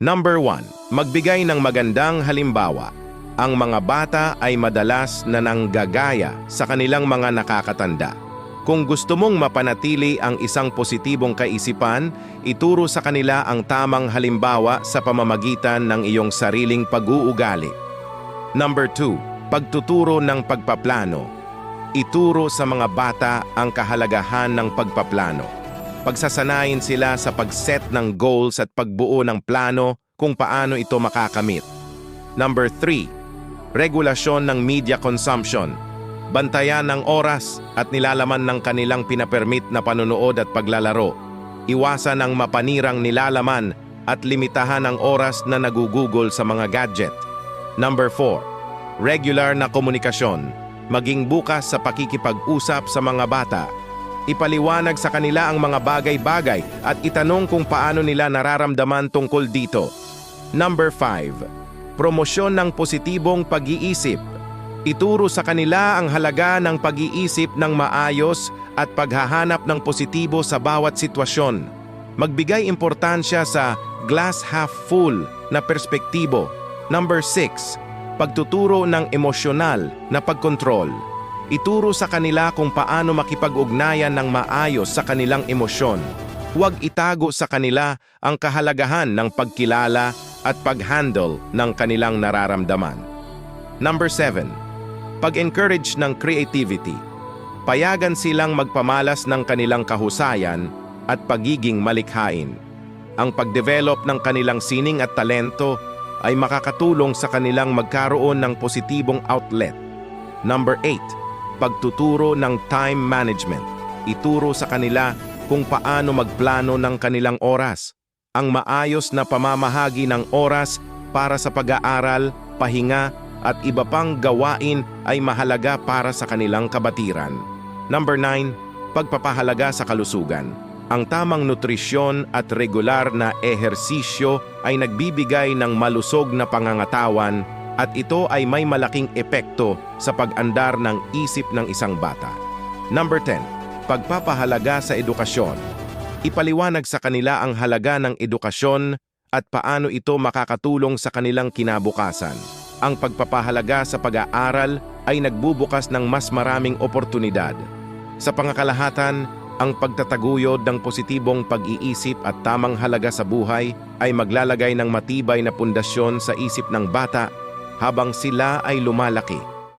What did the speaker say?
Number 1. Magbigay ng magandang halimbawa. Ang mga bata ay madalas na nanggagaya sa kanilang mga nakakatanda. Kung gusto mong mapanatili ang isang positibong kaisipan, ituro sa kanila ang tamang halimbawa sa pamamagitan ng iyong sariling pag-uugali. Number 2. Pagtuturo ng pagpaplano. Ituro sa mga bata ang kahalagahan ng pagpaplano. Pagsasanayin sila sa pag-set ng goals at pagbuo ng plano kung paano ito makakamit. Number 3. Regulasyon ng media consumption. Bantayan ang oras at nilalaman ng kanilang pinapermit na panunood at paglalaro. Iwasan ang mapanirang nilalaman at limitahan ang oras na nagugugol sa mga gadget. Number 4. Regular na komunikasyon. Maging bukas sa pakikipag-usap sa mga bata. Ipaliwanag sa kanila ang mga bagay-bagay at itanong kung paano nila nararamdaman tungkol dito. Number 5. Promosyon ng positibong pag-iisip. Ituro sa kanila ang halaga ng pag-iisip ng maayos at paghahanap ng positibo sa bawat sitwasyon. Magbigay importansya sa glass half full na perspektibo. Number 6. Pagtuturo ng emosyonal na pagkontrol. Ituro sa kanila kung paano makipag-ugnayan ng maayos sa kanilang emosyon. Huwag itago sa kanila ang kahalagahan ng pagkilala at pag-handle ng kanilang nararamdaman. Number 7. Pag-encourage ng creativity. Payagan silang magpamalas ng kanilang kahusayan at pagiging malikhain. Ang pag-develop ng kanilang sining at talento ay makakatulong sa kanilang magkaroon ng positibong outlet. Number 8. Pagtuturo ng time management. Ituro sa kanila kung paano magplano ng kanilang oras. Ang maayos na pamamahagi ng oras para sa pag-aaral, pahinga at iba pang gawain ay mahalaga para sa kanilang kabatiran. Number 9. Pagpapahalaga sa kalusugan. Ang tamang nutrisyon at regular na ehersisyo ay nagbibigay ng malusog na pangangatawan at ito ay may malaking epekto sa pag-andar ng isip ng isang bata. Number 10. Pagpapahalaga sa edukasyon. Ipaliwanag sa kanila ang halaga ng edukasyon at paano ito makakatulong sa kanilang kinabukasan. Ang pagpapahalaga sa pag-aaral ay nagbubukas ng mas maraming oportunidad. Sa pangakalahatan, ang pagtataguyod ng positibong pag-iisip at tamang halaga sa buhay ay maglalagay ng matibay na pundasyon sa isip ng bata habang sila ay lumalaki.